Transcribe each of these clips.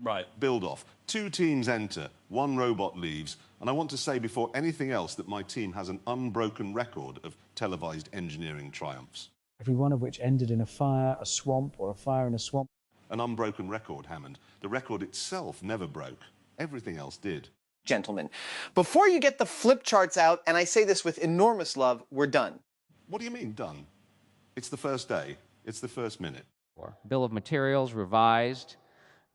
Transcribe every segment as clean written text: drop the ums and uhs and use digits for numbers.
Right. Build off. 2 teams enter, 1 robot leaves, and I want to say before anything else that my team has an unbroken record of televised engineering triumphs. Every one of which ended in a fire, a swamp, or a fire in a swamp. An unbroken record, Hammond. The record itself never broke. Everything else did. Gentlemen, before you get the flip charts out, and I say this with enormous love, we're done. What do you mean, done? It's the first day. It's the first minute. Bill of materials revised.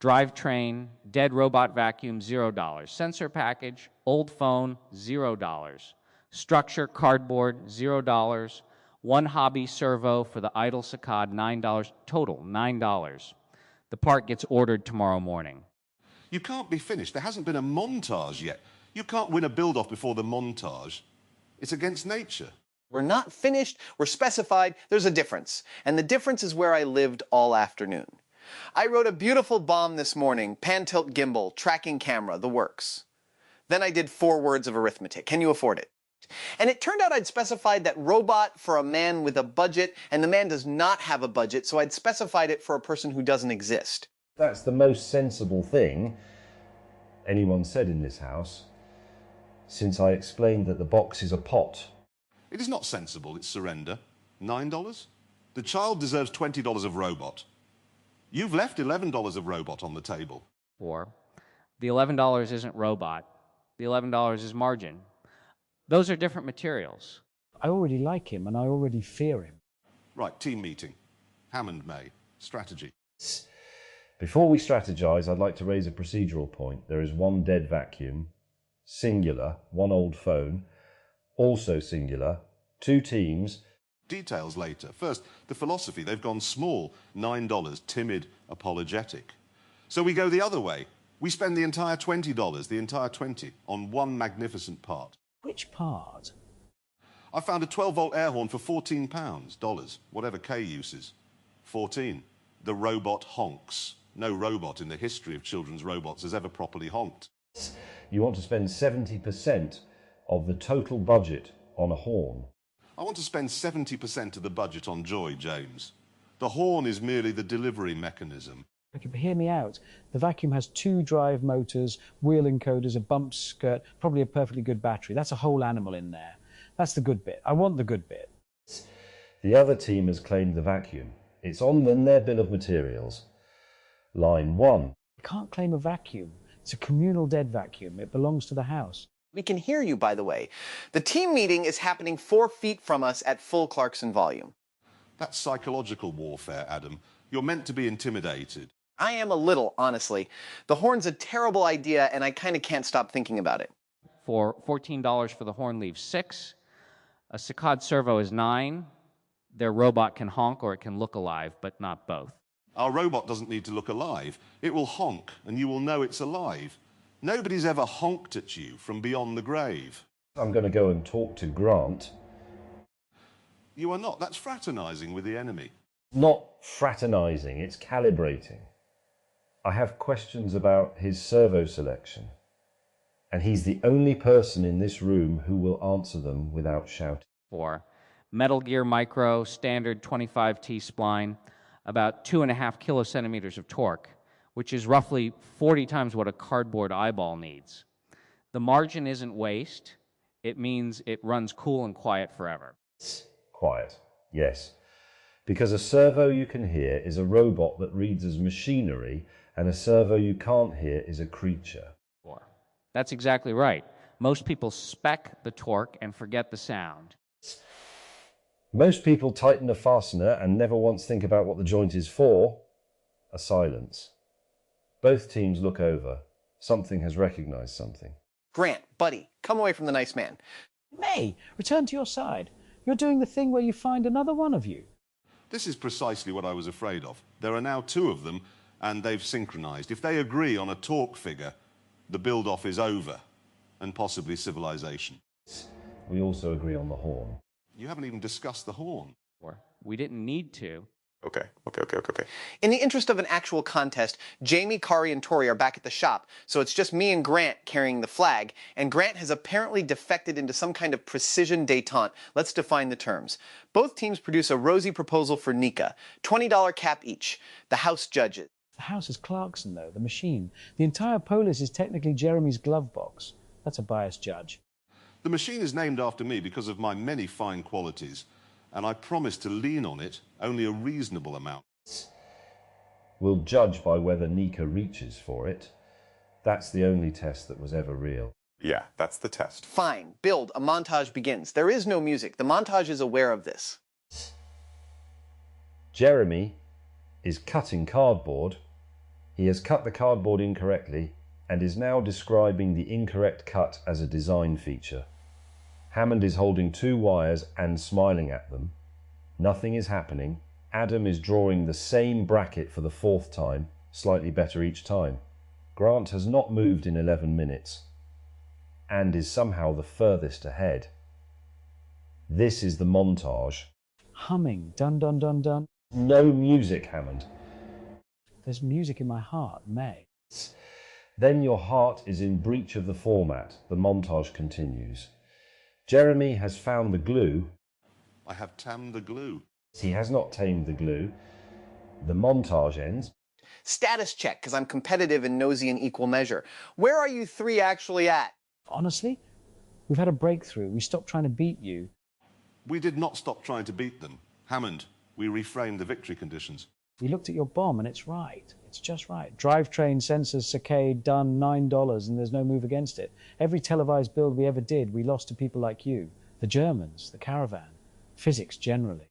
Drivetrain, dead robot vacuum, $0. Sensor package, old phone, $0. Structure, cardboard, $0. 1 hobby servo for the idle saccade, $9. Total, $9. The part gets ordered tomorrow morning. You can't be finished. There hasn't been a montage yet. You can't win a build-off before the montage. It's against nature. We're not finished, we're specified, there's a difference. And the difference is where I lived all afternoon. I wrote a beautiful bomb this morning, pan-tilt gimbal, tracking camera, the works. Then I did 4 words of arithmetic. Can you afford it? And it turned out I'd specified that robot for a man with a budget, and the man does not have a budget, so I'd specified it for a person who doesn't exist. That's the most sensible thing anyone said in this house, since I explained that the box is a pot. It is not sensible, it's surrender. $9? The child deserves $20 of robot. You've left $11 of robot on the table. The $11 isn't robot. The $11 is margin. Those are different materials. I already like him and I already fear him. Right, team meeting. Hammond May. Strategy. Before we strategize, I'd like to raise a procedural point. There is 1 dead vacuum, singular, 1 old phone, also singular, 2 teams. Details later. First, the philosophy. They've gone small. $9, timid, apologetic. So we go the other way. We spend the entire $20, the entire 20, on 1 magnificent part. Which part? I found a 12-volt air horn for £14, dollars, whatever K uses. 14. The robot honks. No robot in the history of children's robots has ever properly honked. You want to spend 70% of the total budget on a horn. I want to spend 70% of the budget on joy, James. The horn is merely the delivery mechanism. Okay, but hear me out. The vacuum has 2 drive motors, wheel encoders, a bump skirt, probably a perfectly good battery. That's a whole animal in there. That's the good bit. I want the good bit. The other team has claimed the vacuum. It's on their bill of materials. Line 1. You can't claim a vacuum. It's a communal dead vacuum. It belongs to the house. We can hear you, by the way. The team meeting is happening 4 feet from us at full Clarkson volume. That's psychological warfare, Adam. You're meant to be intimidated. I am a little, honestly. The horn's a terrible idea, and I kind of can't stop thinking about it. For $14 for the horn leaves 6. A saccade servo is 9. Their robot can honk or it can look alive, but not both. Our robot doesn't need to look alive. It will honk, and you will know it's alive. Nobody's ever honked at you from beyond the grave. I'm going to go and talk to Grant. You are not. That's fraternizing with the enemy. Not fraternizing, it's calibrating. I have questions about his servo selection, and he's the only person in this room who will answer them without shouting. 4. Metal Gear Micro, standard 25T spline, about 2.5 kilocentimeters of torque, which is roughly 40 times what a cardboard eyeball needs. The margin isn't waste. It means it runs cool and quiet forever. Quiet, yes. Because a servo you can hear is a robot that reads as machinery, and a servo you can't hear is a creature. 4. That's exactly right. Most people spec the torque and forget the sound. Most people tighten a fastener and never once think about what the joint is for. A silence. Both teams look over. Something has recognized something. Grant, buddy, come away from the nice man. May, return to your side. You're doing the thing where you find another one of you. This is precisely what I was afraid of. There are now 2 of them, and they've synchronized. If they agree on a torque figure, the build-off is over, and possibly civilization. We also agree on the horn. You haven't even discussed the horn. We didn't need to. Okay. In the interest of an actual contest, Jamie, Kari, and Tori are back at the shop, so it's just me and Grant carrying the flag, and Grant has apparently defected into some kind of precision détente. Let's define the terms. Both teams produce a Rosie proposal for Nika, $20 cap each. The house judges. The house is Clarkson, though, the machine. The entire Polis is technically Jeremy's glove box. That's a biased judge. The machine is named after me because of my many fine qualities, and I promise to lean on it only a reasonable amount. We'll judge by whether Nika reaches for it. That's the only test that was ever real. Yeah, that's the test. Fine, build, a montage begins. There is no music. The montage is aware of this. Jeremy is cutting cardboard. He has cut the cardboard incorrectly and is now describing the incorrect cut as a design feature. Hammond is holding 2 wires and smiling at them. Nothing is happening. Adam is drawing the same bracket for the 4th time, slightly better each time. Grant has not moved in 11 minutes and is somehow the furthest ahead. This is the montage. Humming, dun dun dun dun. No music, Hammond. There's music in my heart, May. Then your heart is in breach of the format. The montage continues. Jeremy has found the glue. I have tamed the glue. He has not tamed the glue. The montage ends. Status check, because I'm competitive and nosy in equal measure. Where are you 3 actually at? Honestly, we've had a breakthrough. We stopped trying to beat you. We did not stop trying to beat them. Hammond, we reframed the victory conditions. We looked at your bomb and it's right. It's just right. Drivetrain, sensors, saccade, done, $9, and there's no move against it. Every televised build we ever did, we lost to people like you. The Germans, the caravan, physics generally.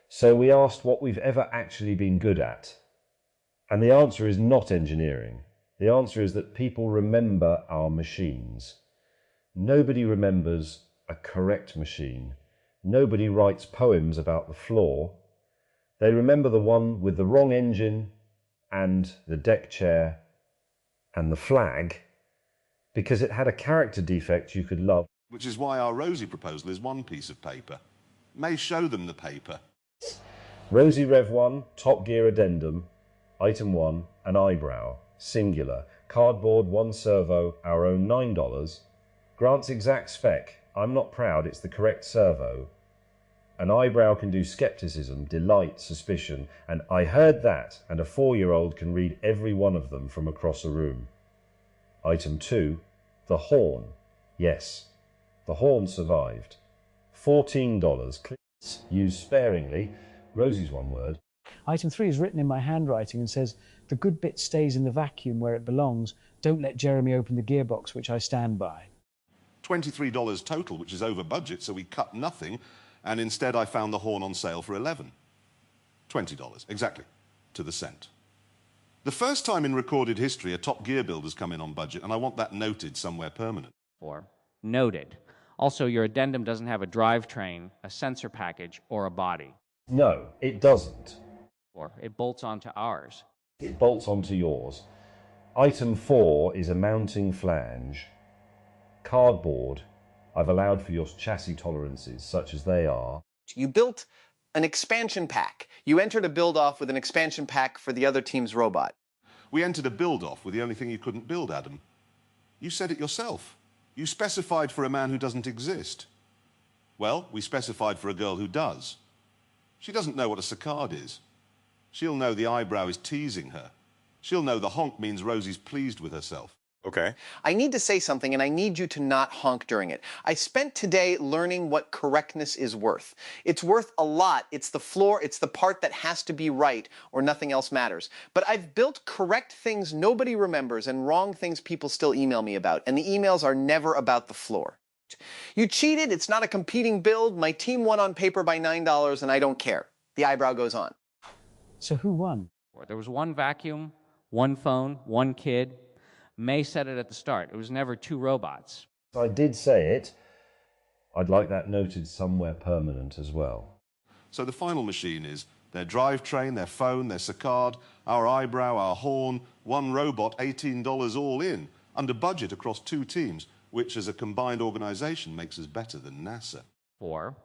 So we asked what we've ever actually been good at. And the answer is not engineering. The answer is that people remember our machines. Nobody remembers a correct machine. Nobody writes poems about the flaw. They remember the one with the wrong engine and the deck chair and the flag because it had a character defect you could love. Which is why our Rosie proposal is 1 piece of paper. May show them the paper. Rosie Rev 1, Top Gear Addendum, Item 1, an eyebrow, singular, cardboard, 1 servo, our own $9. Grant's exact spec, I'm not proud, it's the correct servo. An eyebrow can do skepticism, delight, suspicion, and I heard that, and a 4-year-old can read every one of them from across a room. Item 2, the horn. Yes, the horn survived. $14. Used sparingly. Rosie's 1 word. Item 3 is written in my handwriting and says, the good bit stays in the vacuum where it belongs. Don't let Jeremy open the gearbox, which I stand by. $23 total, which is over budget, so we cut nothing, and instead I found the horn on sale for $11. $20, exactly, to the cent. The first time in recorded history a Top Gear build has come in on budget, and I want that noted somewhere permanent. 4. Noted. Also, your addendum doesn't have a drivetrain, a sensor package, or a body. No, it doesn't. 4. It bolts onto ours. It bolts onto yours. Item 4 is a mounting flange. Cardboard. I've allowed for your chassis tolerances, such as they are. You built an expansion pack. You entered a build-off with an expansion pack for the other team's robot. We entered a build-off with the only thing you couldn't build, Adam. You said it yourself. You specified for a man who doesn't exist. Well, we specified for a girl who does. She doesn't know what a saccade is. She'll know the eyebrow is teasing her. She'll know the honk means Rosie's pleased with herself. Okay. I need to say something, and I need you to not honk during it. I spent today learning what correctness is worth. It's worth a lot. It's the floor, it's the part that has to be right, or nothing else matters. But I've built correct things nobody remembers and wrong things people still email me about, and the emails are never about the floor. You cheated, it's not a competing build, my team won on paper by $9, and I don't care. The eyebrow goes on. So who won? 4. There was 1 vacuum, 1 phone, 1 kid. May said it at the start. It was never 2 robots. I did say it. I'd like that noted somewhere permanent as well. So the final machine is their drivetrain, their phone, their saccade, our eyebrow, our horn, 1 robot, $18 all in, under budget across 2 teams, which as a combined organization makes us better than NASA. 4.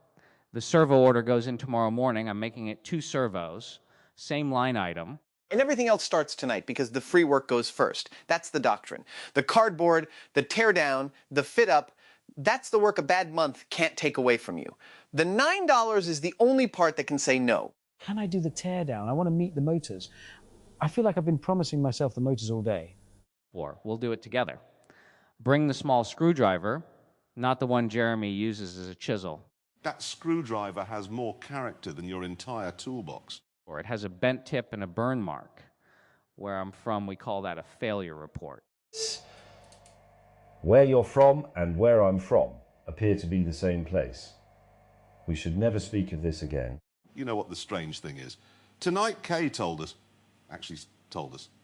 The servo order goes in tomorrow morning. I'm making it 2 servos, same line item. And everything else starts tonight because the free work goes first. That's the doctrine. The cardboard, the teardown, the fit up, that's the work a bad month can't take away from you. The $9 is the only part that can say no. Can I do the teardown? I want to meet the motors. I feel like I've been promising myself the motors all day. 4. We'll do it together. Bring the small screwdriver, not the one Jeremy uses as a chisel. That screwdriver has more character than your entire toolbox. Or it has a bent tip and a burn mark. Where I'm from, we call that a failure report. Where you're from and where I'm from appear to be the same place. We should never speak of this again. You know what the strange thing is? Tonight, Kay told us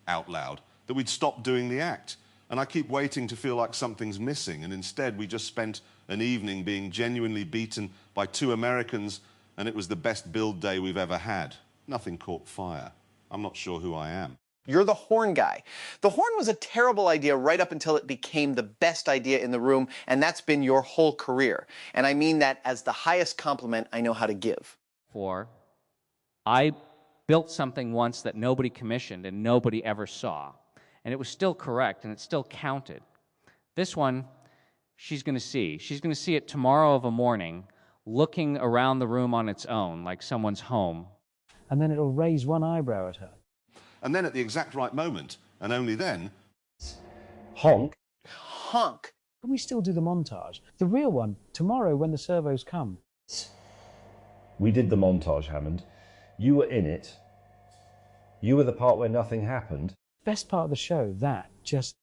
out loud, that we'd stop doing the act. And I keep waiting to feel like something's missing, and instead we just spent an evening being genuinely beaten by 2 Americans, and it was the best build day we've ever had. Nothing caught fire. I'm not sure who I am. You're the horn guy. The horn was a terrible idea right up until it became the best idea in the room, and that's been your whole career. And I mean that as the highest compliment I know how to give. 4. I built something once that nobody commissioned and nobody ever saw. And it was still correct, and it still counted. This one, she's going to see. She's going to see it tomorrow of a morning, looking around the room on its own, like someone's home. And then it'll raise one eyebrow at her. And then at the exact right moment, and only then... Honk. Honk. Can we still do the montage? The real one, tomorrow when the servos come. We did the montage, Hammond. You were in it. You were the part where nothing happened. Best part of the show, that, just